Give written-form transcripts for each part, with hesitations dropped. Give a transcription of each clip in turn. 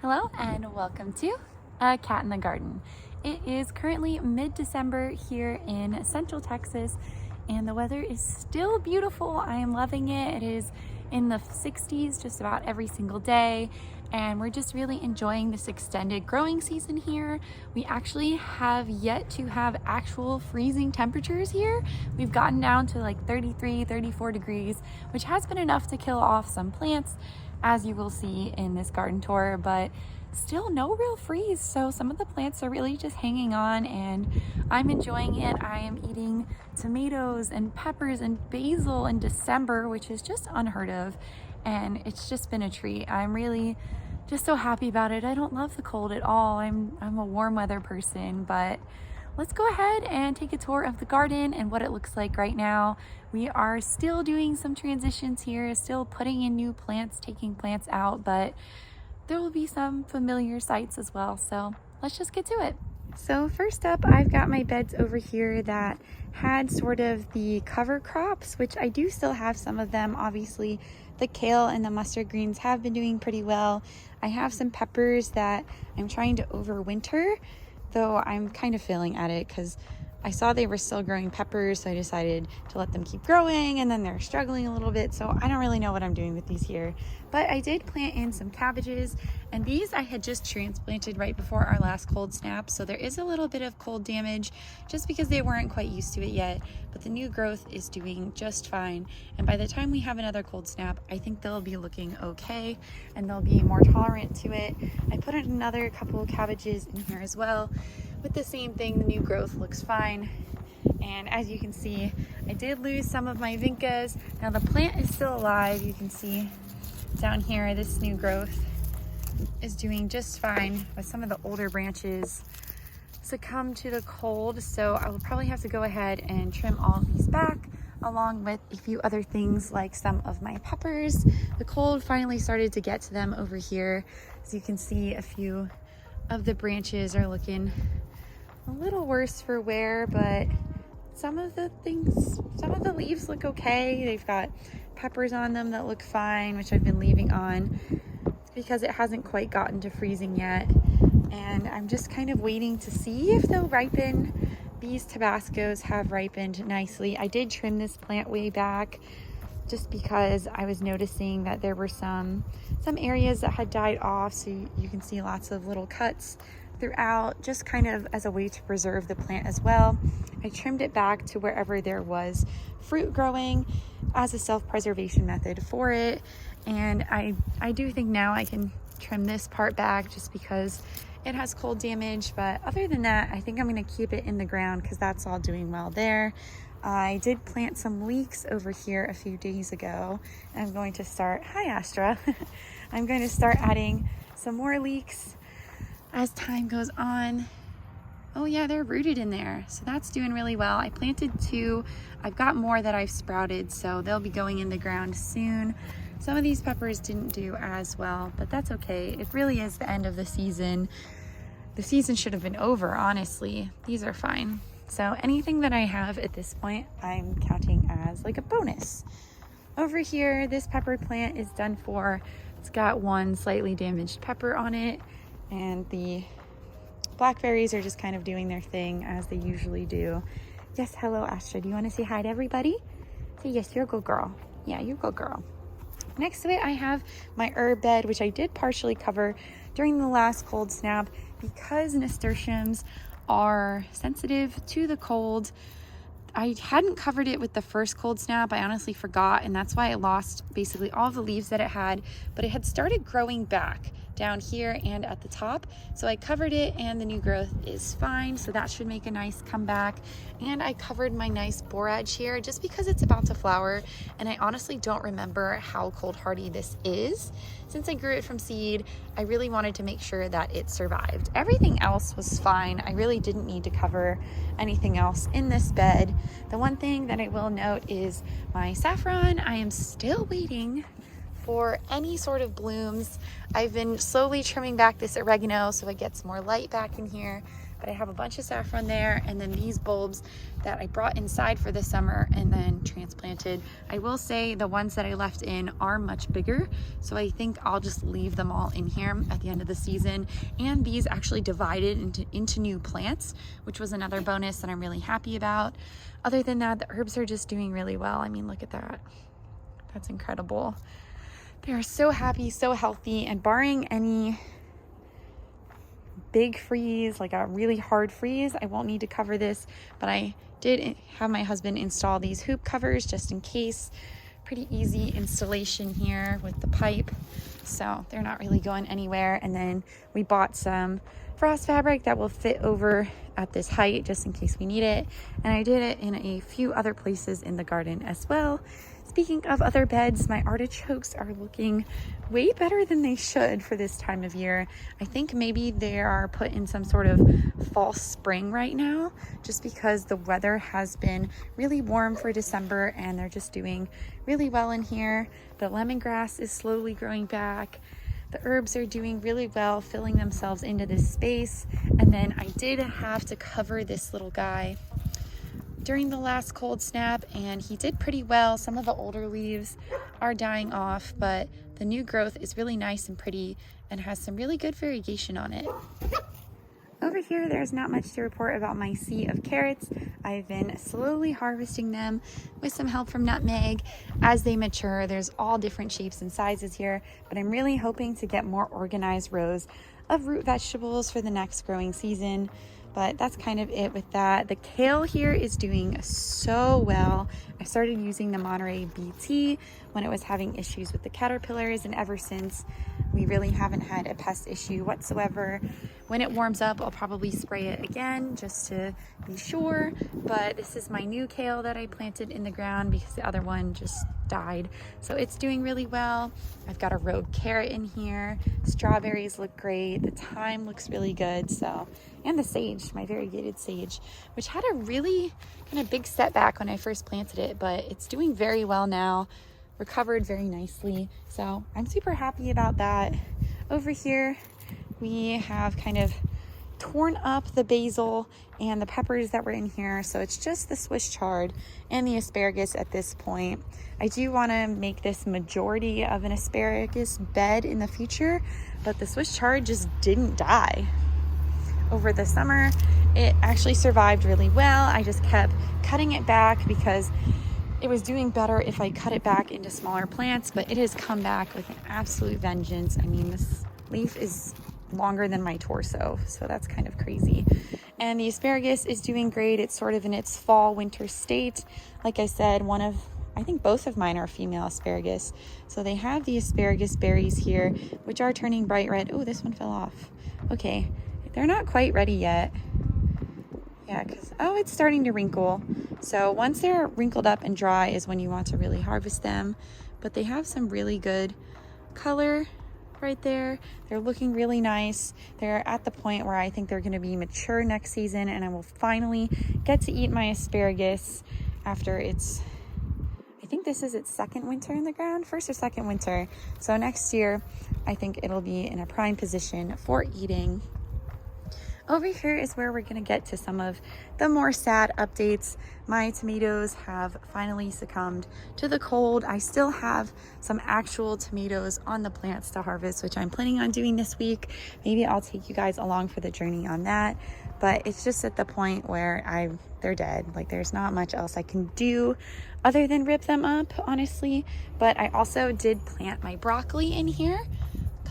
Hello and welcome to A Cat in the Garden. It is currently mid-December here in Central Texas and the weather is still beautiful. I am loving it. It is in the 60s just about every single day and we're just really enjoying this extended growing season here. We actually have yet to have actual freezing temperatures here. We've gotten down to like 33, 34 degrees, which has been enough to kill off some plants, as you will see in this garden tour, but still no real freeze. So some of the plants are really just hanging on and I'm enjoying it. I am eating tomatoes and peppers and basil in December, which is just unheard of. And it's just been a treat. I'm really just so happy about it. I don't love the cold at all. I'm a warm weather person, but let's go ahead and take a tour of the garden and what it looks like right now. We are still doing some transitions here, still putting in new plants, taking plants out, but there will be some familiar sights as well. So let's just get to it. So first up, I've got my beds over here that had sort of the cover crops, which I do still have some of them. Obviously, the kale and the mustard greens have been doing pretty well. I have some peppers that I'm trying to overwinter, though I'm kind of failing at it because I saw they were still growing peppers, so I decided to let them keep growing, and then they're struggling a little bit, so I don't really know what I'm doing with these here. But I did plant in some cabbages, and these I had just transplanted right before our last cold snap, so there is a little bit of cold damage just because they weren't quite used to it yet, but the new growth is doing just fine. And by the time we have another cold snap, I think they'll be looking okay, and they'll be more tolerant to it. I put in another couple of cabbages in here as well. With the same thing, the new growth looks fine. And as you can see, I did lose some of my vincas. Now the plant is still alive. You can see down here, this new growth is doing just fine, but some of the older branches succumb to the cold. So I will probably have to go ahead and trim all of these back, along with a few other things like some of my peppers. The cold finally started to get to them over here. As you can see, a few of the branches are looking a little worse for wear, but some of the leaves look okay. They've got peppers on them that look fine, which I've been leaving on because it hasn't quite gotten to freezing yet. And I'm just kind of waiting to see if they'll ripen. These Tabascos have ripened nicely. I did trim this plant way back just because I was noticing that there were some areas that had died off, so you can see lots of little cuts throughout, just kind of as a way to preserve the plant as well. I trimmed it back to wherever there was fruit growing as a self-preservation method for it. And I do think now I can trim this part back just because it has cold damage. But other than that, I think I'm going to keep it in the ground because that's all doing well there. I did plant some leeks over here a few days ago. I'm going to start, hi Astra, I'm going to start adding some more leeks as time goes on. Oh yeah, they're rooted in there, so that's doing really well. I planted 2. I've got more that I've sprouted, so they'll be going in the ground soon. Some of these peppers didn't do as well, but that's okay. It really is the end of the season. The season should have been over, honestly. These are fine. So anything that I have at this point, I'm counting as like a bonus. Over here, this pepper plant is done for. It's got one slightly damaged pepper on it, and the blackberries are just kind of doing their thing as they usually do. Yes, hello Astra, do you want to say hi to everybody? Say yes, you're a good girl. Yeah, you're a good girl. Next to it, I have my herb bed, which I did partially cover during the last cold snap because nasturtiums are sensitive to the cold. I hadn't covered it with the first cold snap. I honestly forgot, and that's why I lost basically all the leaves that it had, but it had started growing back down here and at the top. So I covered it and the new growth is fine. So that should make a nice comeback. And I covered my nice borage here just because it's about to flower. And I honestly don't remember how cold hardy this is. Since I grew it from seed, I really wanted to make sure that it survived. Everything else was fine. I really didn't need to cover anything else in this bed. The one thing that I will note is my saffron. I am still waiting for any sort of blooms. I've been slowly trimming back this oregano so it gets more light back in here, but I have a bunch of saffron there, and then these bulbs that I brought inside for the summer and then transplanted. I will say the ones that I left in are much bigger, so I think I'll just leave them all in here at the end of the season. And these actually divided into new plants, which was another bonus that I'm really happy about. Other than that, the herbs are just doing really well. I mean, look at that. That's incredible. They're so happy, so healthy, and barring any big freeze, like a really hard freeze, I won't need to cover this, but I did have my husband install these hoop covers just in case. Pretty easy installation here with the pipe, so they're not really going anywhere. And then we bought some frost fabric that will fit over at this height just in case we need it, and I did it in a few other places in the garden as well. Speaking of other beds, my artichokes are looking way better than they should for this time of year. I think maybe they are put in some sort of false spring right now, just because the weather has been really warm for December, and they're just doing really well in here. The lemongrass is slowly growing back. The herbs are doing really well, filling themselves into this space. And then I did have to cover this little guy during the last cold snap, and he did pretty well. Some of the older leaves are dying off, but the new growth is really nice and pretty and has some really good variegation on it. Over here, there's not much to report about my sea of carrots. I've been slowly harvesting them with some help from Nutmeg as they mature. There's all different shapes and sizes here, but I'm really hoping to get more organized rows of root vegetables for the next growing season. But that's kind of it with that. The kale here is doing so well. I started using the Monterey BT when it was having issues with the caterpillars, and ever since, we really haven't had a pest issue whatsoever. When it warms up, I'll probably spray it again just to be sure. But this is my new kale that I planted in the ground because the other one just died. So it's doing really well. I've got a rogue carrot in here. Strawberries look great. The thyme looks really good. So, and the sage, my variegated sage, which had a really kind of big setback when I first planted it, but it's doing very well now. Recovered very nicely. So I'm super happy about that. Over here, we have kind of torn up the basil and the peppers that were in here, so it's just the Swiss chard and the asparagus at this point. I do want to make this majority of an asparagus bed in the future, but the Swiss chard just didn't die. Over the summer, it actually survived really well. I just kept cutting it back because it was doing better if I cut it back into smaller plants, but it has come back with an absolute vengeance. I mean, this leaf is longer than my torso, so that's kind of crazy. And the asparagus is doing great. It's sort of in its fall winter state. Like I said, I think both of mine are female asparagus. So they have the asparagus berries here, which are turning bright red. Oh, this one fell off. Okay, they're not quite ready yet. Yeah, oh, it's starting to wrinkle. So once they're wrinkled up and dry is when you want to really harvest them. But they have some really good color right there. They're looking really nice. They're at the point where I think they're going to be mature next season, and I will finally get to eat my asparagus after I think this is its second winter in the ground, first or second winter. So next year, I think it'll be in a prime position for eating. Over here is where we're going to get to some of the more sad updates. My tomatoes have finally succumbed to the cold. I still have some actual tomatoes on the plants to harvest, which I'm planning on doing this week. Maybe I'll take you guys along for the journey on that. But it's just at the point where they're dead. Like, there's not much else I can do other than rip them up, honestly. But I also did plant my broccoli in here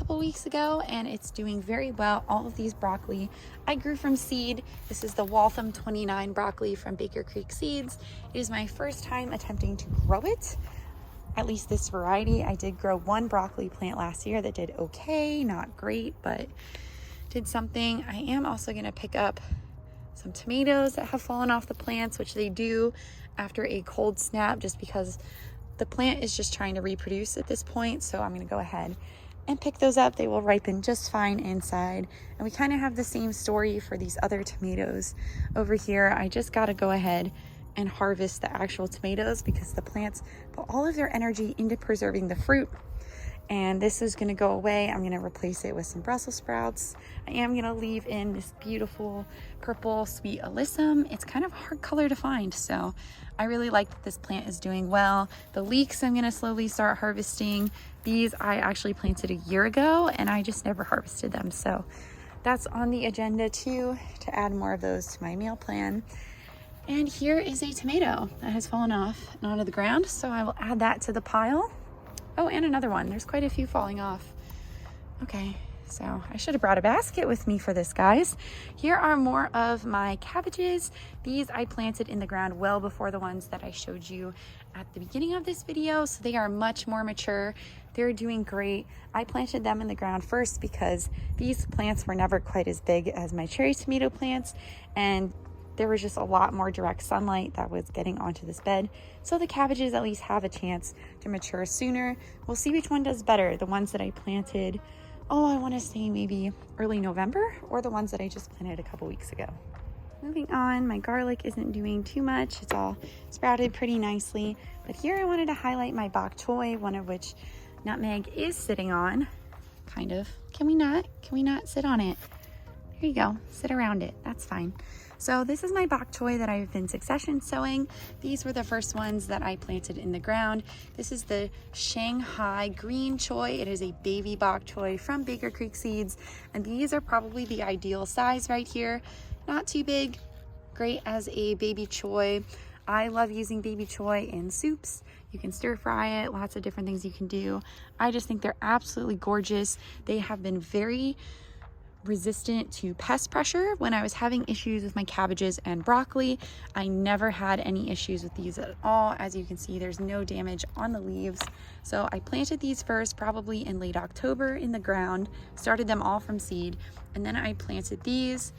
couple weeks ago, and it's doing very well. All of these broccoli I grew from seed. This is the Waltham 29 broccoli from Baker Creek Seeds. It is my first time attempting to grow it, at least this variety. I did grow one broccoli plant last year that did okay, not great, but did something. I am also going to pick up some tomatoes that have fallen off the plants, which they do after a cold snap, just because the plant is just trying to reproduce at this point. So I'm going to go ahead and pick those up. They will ripen just fine inside. And we kind of have the same story for these other tomatoes over here. I just got to go ahead and harvest the actual tomatoes because the plants put all of their energy into preserving the fruit. and this is gonna go away. I'm gonna replace it with some Brussels sprouts. I am gonna leave in this beautiful purple sweet alyssum. It's kind of a hard color to find, so I really like that this plant is doing well. The leeks I'm gonna slowly start harvesting. These I actually planted a year ago and I just never harvested them, so that's on the agenda too, to add more of those to my meal plan. And here is a tomato that has fallen off and onto the ground, so I will add that to the pile. Oh, and another one. There's quite a few falling off. Okay, so I should have brought a basket with me for this, guys. Here are more of my cabbages. These I planted in the ground well before the ones that I showed you at the beginning of this video, so they are much more mature. They're doing great. I planted them in the ground first because these plants were never quite as big as my cherry tomato plants, and there was just a lot more direct sunlight that was getting onto this bed. So the cabbages at least have a chance to mature sooner. We'll see which one does better. The ones that I planted, oh, I want to say maybe early November, or the ones that I just planted a couple weeks ago. Moving on, my garlic isn't doing too much. It's all sprouted pretty nicely. But here I wanted to highlight my bok choy, one of which Nutmeg is sitting on, kind of. Can we not sit on it? There you go, sit around it, that's fine. So this is my bok choy that I've been succession sowing. These were the first ones that I planted in the ground. This is the Shanghai green choy. It is a baby bok choy from Baker Creek Seeds, and these are probably the ideal size right here. Not too big, great as a baby choy. I love using baby choy in soups. You can stir fry it, lots of different things you can do. I just think they're absolutely gorgeous. They have been very resistant to pest pressure. When I was having issues with my cabbages and broccoli, I never had any issues with these at all. As you can see, there's no damage on the leaves. So I planted these first probably in late October in the ground, started them all from seed, and then I planted these,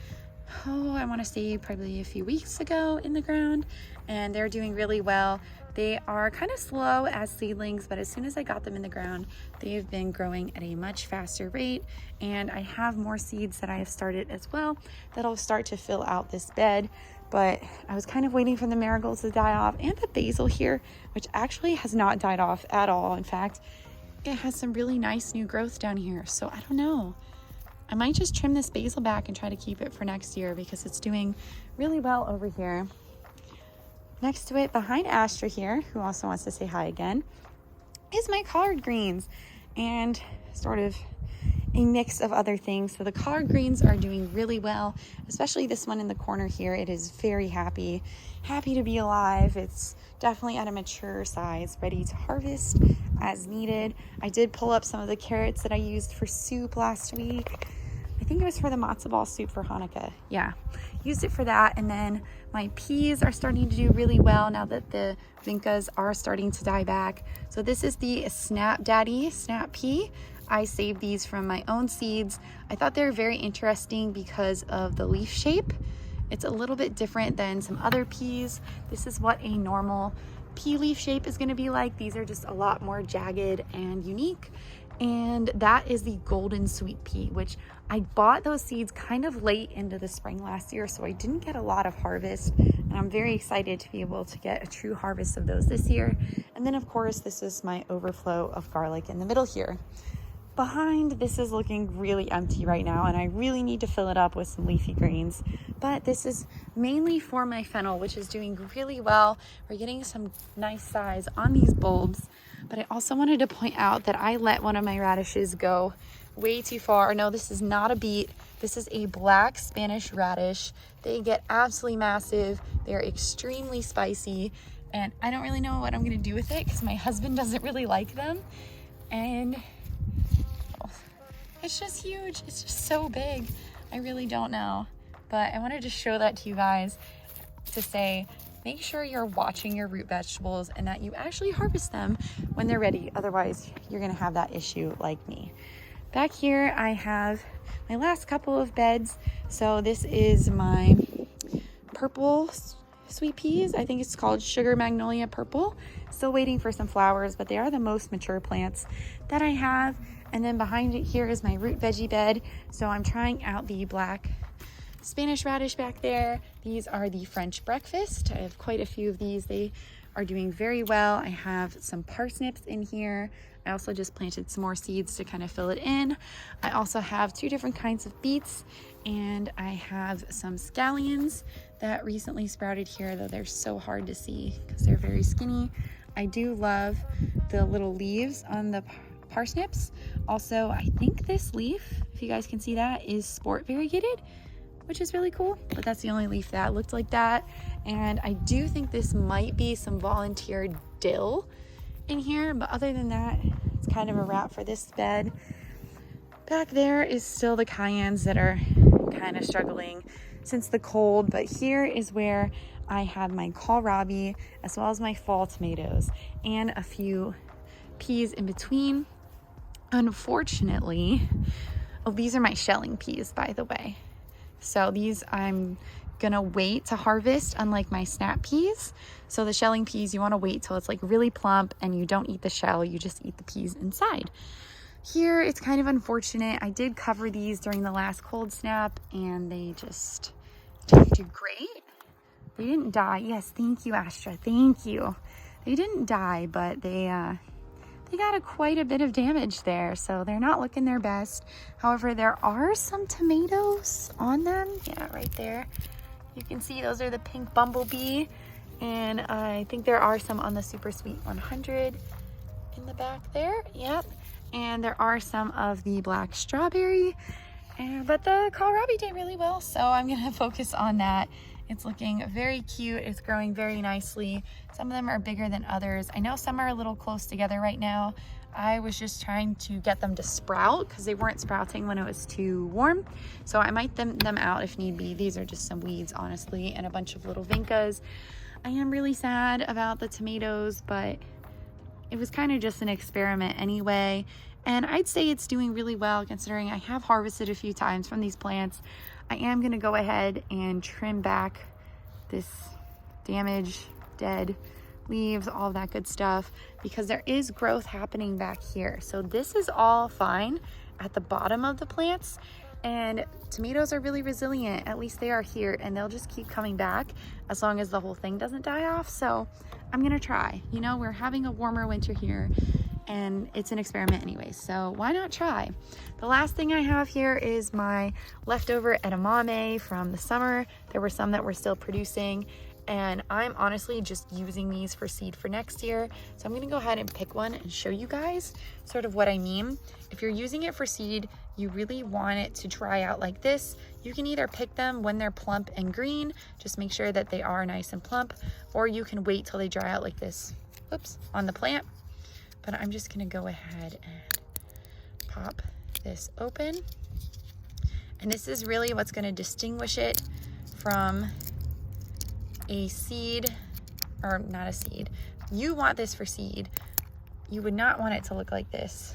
I want to say probably a few weeks ago in the ground, and they're doing really well. They are kind of slow as seedlings, but as soon as I got them in the ground, they've been growing at a much faster rate. And I have more seeds that I have started as well that'll start to fill out this bed. But I was kind of waiting for the marigolds to die off, and the basil here, which actually has not died off at all. In fact, it has some really nice new growth down here. So I don't know. I might just trim this basil back and try to keep it for next year because it's doing really well over here. Next to it, behind Astra here, who also wants to say hi again, is my collard greens and sort of a mix of other things. So the collard greens are doing really well, especially this one in the corner here. It is very happy to be alive. It's definitely at a mature size, ready to harvest as needed. I did pull up some of the carrots that I used for soup last week. I think it was for the matzo ball soup for Hanukkah. Yeah, used it for that. And then my peas are starting to do really well now that the vincas are starting to die back. So this is the Snap Daddy Snap Pea. I saved these from my own seeds. I thought they were very interesting because of the leaf shape. It's a little bit different than some other peas. This is what a normal pea leaf shape is going to be like. These are just a lot more jagged and unique. And that is the golden sweet pea, which I bought those seeds kind of late into the spring last year, so I didn't get a lot of harvest, and I'm very excited to be able to get a true harvest of those this year. And then of course, this is my overflow of garlic in the middle here. Behind, this is looking really empty right now, and I really need to fill it up with some leafy greens. But this is mainly for my fennel, which is doing really well. We're getting some nice size on these bulbs. But I also wanted to point out that I let one of my radishes go way too far. No, this is not a beet. This is a black Spanish radish. They get absolutely massive. They're extremely spicy, and I don't really know what I'm gonna do with it because my husband doesn't really like them. And it's just huge. It's just so big. I really don't know. But I wanted to show that to you guys to say, make sure you're watching your root vegetables and that you actually harvest them when they're ready. Otherwise, you're gonna have that issue like me. Back here, I have my last couple of beds. So this is my purple sweet peas. I think it's called Sugar Magnolia Purple. Still waiting for some flowers, but they are the most mature plants that I have. And then behind it here is my root veggie bed. So I'm trying out the black Spanish radish back there. These are the French breakfast. I have quite a few of these. They are doing very well. I have some parsnips in here. I also just planted some more seeds to kind of fill it in. I also have 2 different kinds of beets, and I have some scallions that recently sprouted here, though they're so hard to see because they're very skinny. I do love the little leaves on the parsnips. Also, I think this leaf, if you guys can see that, is sport variegated, which is really cool, but that's the only leaf that looked like that. And I do think this might be some volunteer dill in here, but other than that, it's kind of a wrap for this bed. Back there is still the cayennes that are kind of struggling since the cold, but here is where I have my kohlrabi as well as my fall tomatoes and a few peas in between. Unfortunately, oh, these are my shelling peas, by the way. So these I'm gonna wait to harvest, unlike my snap peas. So the shelling peas, you wanna wait till it's like really plump and you don't eat the shell, you just eat the peas inside. Here, it's kind of unfortunate. I did cover these during the last cold snap and they just didn't do great. They didn't die. Yes, thank you, Astra, thank you. They didn't die, but they got quite a bit of damage there, so they're not looking their best. However, there are some tomatoes on them. Yeah, right there. You can see those are the pink bumblebee, and I think there are some on the Super Sweet 100 in the back there. Yep, and there are some of the black strawberry, but the kohlrabi did really well, so I'm gonna focus on that. It's looking very cute. It's growing very nicely. Some of them are bigger than others. I know some are a little close together right now. I was just trying to get them to sprout because they weren't sprouting when it was too warm. So I might thin them out if need be. These are just some weeds, honestly, and a bunch of little vincas. I am really sad about the tomatoes, but it was kind of just an experiment anyway. And I'd say it's doing really well considering I have harvested a few times from these plants. I am gonna go ahead and trim back this damaged, dead leaves, all of that good stuff, because there is growth happening back here. So this is all fine at the bottom of the plants, and tomatoes are really resilient. At least they are here, and they'll just keep coming back as long as the whole thing doesn't die off. So I'm gonna try. You know, we're having a warmer winter here, and it's an experiment anyway, so why not try? The last thing I have here is my leftover edamame from the summer. There were some that were still producing, and I'm honestly just using these for seed for next year. So I'm gonna go ahead and pick one and show you guys sort of what I mean. If you're using it for seed, you really want it to dry out like this. You can either pick them when they're plump and green, just make sure that they are nice and plump, or you can wait till they dry out like this, whoops, on the plant. But I'm just gonna go ahead and pop this open. And this is really what's gonna distinguish it from a seed, or not a seed. You want this for seed. You would not want it to look like this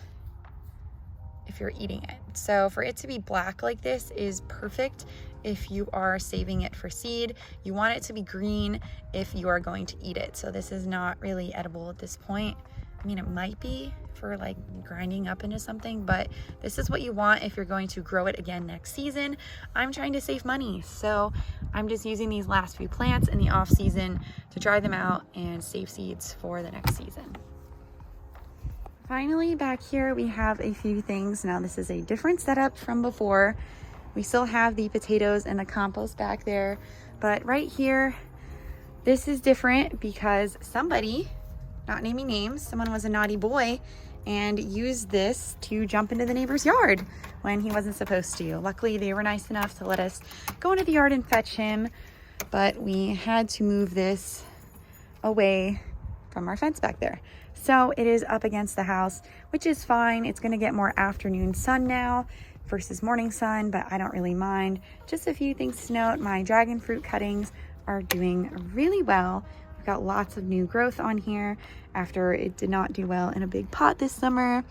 if you're eating it. So for it to be black like this is perfect if you are saving it for seed. You want it to be green if you are going to eat it. So this is not really edible at this point. I mean, it might be for like grinding up into something, but this is what you want if you're going to grow it again next season. I'm trying to save money, so I'm just using these last few plants in the off season to dry them out and save seeds for the next season. Finally, back here we have a few things. Now this is a different setup from before. We still have the potatoes and the compost back there, but right here, this is different because somebody, not naming names, someone was a naughty boy and used this to jump into the neighbor's yard when he wasn't supposed to. Luckily, they were nice enough to let us go into the yard and fetch him, but we had to move this away from our fence back there. So it is up against the house, which is fine. It's gonna get more afternoon sun now versus morning sun, but I don't really mind. Just a few things to note, my dragon fruit cuttings are doing really well. We've got lots of new growth on here after it did not do well in a big pot this summer.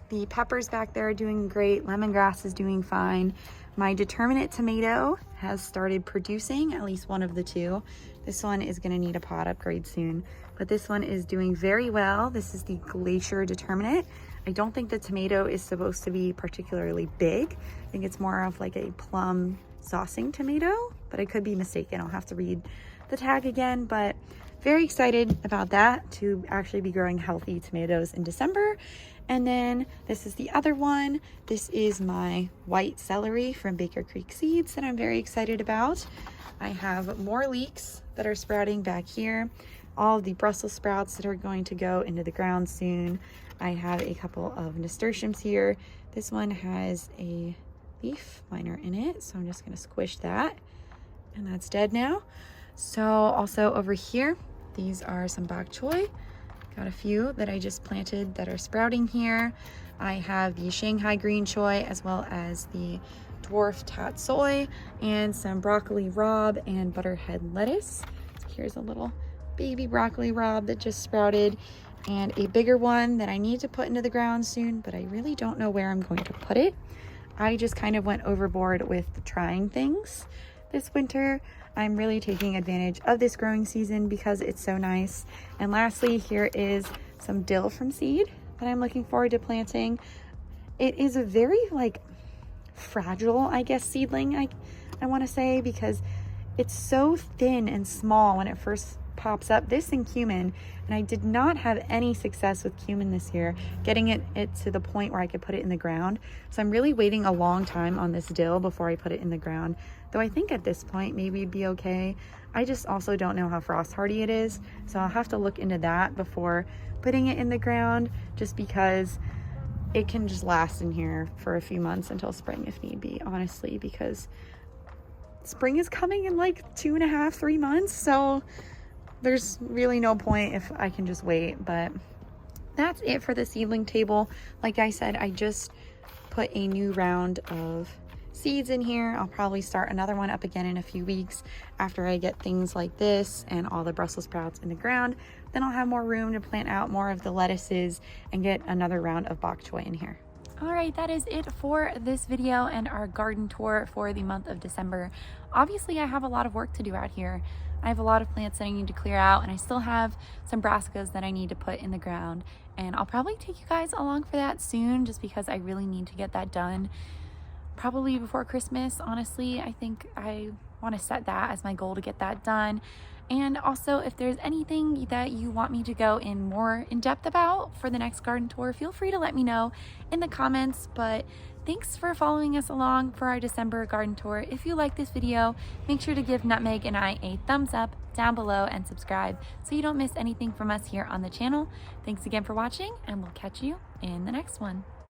The peppers back there are doing great. Lemongrass is doing fine. My determinate tomato has started producing at least one of the two. This one is gonna need a pot upgrade soon, but this one is doing very well. This is the Glacier Determinate. I don't think the tomato is supposed to be particularly big. I think it's more of like a plum saucing tomato, but I could be mistaken. I'll have to read the tag again, but very excited about that, to actually be growing healthy tomatoes in December. And then this is the other one. This is my white celery from Baker Creek Seeds that I'm very excited about. I have more leeks that are sprouting back here. All the Brussels sprouts that are going to go into the ground soon. I have a couple of nasturtiums here. This one has a leaf liner in it, so I'm just gonna squish that, and that's dead now. So also over here, these are some bok choy. Got a few that I just planted that are sprouting here. I have the Shanghai green choy as well as the dwarf tat soy and some broccoli rabe and butterhead lettuce. So here's a little baby broccoli rabe that just sprouted, and a bigger one that I need to put into the ground soon, but I really don't know where I'm going to put it. I just kind of went overboard with trying things this winter. I'm really taking advantage of this growing season because it's so nice. And lastly, here is some dill from seed that I'm looking forward to planting. It is a very fragile, I guess, seedling, I want to say, because it's so thin and small when it first pops up. This and cumin, and I did not have any success with cumin this year, getting it to the point where I could put it in the ground. So I'm really waiting a long time on this dill before I put it in the ground. Though I think at this point, maybe it'd be okay. I just also don't know how frost hardy it is. So I'll have to look into that before putting it in the ground, just because it can just last in here for a few months until spring if need be, honestly, because spring is coming in like 2.5, 3 months. So there's really no point if I can just wait. But that's it for the seedling table. Like I said, I just put a new round of seeds in here. I'll probably start another one up again in a few weeks after I get things like this and all the Brussels sprouts in the ground. Then I'll have more room to plant out more of the lettuces and get another round of bok choy in here. All right, that is it for this video and our garden tour for the month of December. Obviously, I have a lot of work to do out here. I have a lot of plants that I need to clear out, and I still have some brassicas that I need to put in the ground. And I'll probably take you guys along for that soon, just because I really need to get that done. Probably before Christmas, honestly. I think I want to set that as my goal, to get that done. And also, if there's anything that you want me to go in more in depth about for the next garden tour, feel free to let me know in the comments. But thanks for following us along for our December garden tour. If you like this video, make sure to give Nutmeg and I a thumbs up down below and subscribe so you don't miss anything from us here on the channel. Thanks again for watching, and we'll catch you in the next one.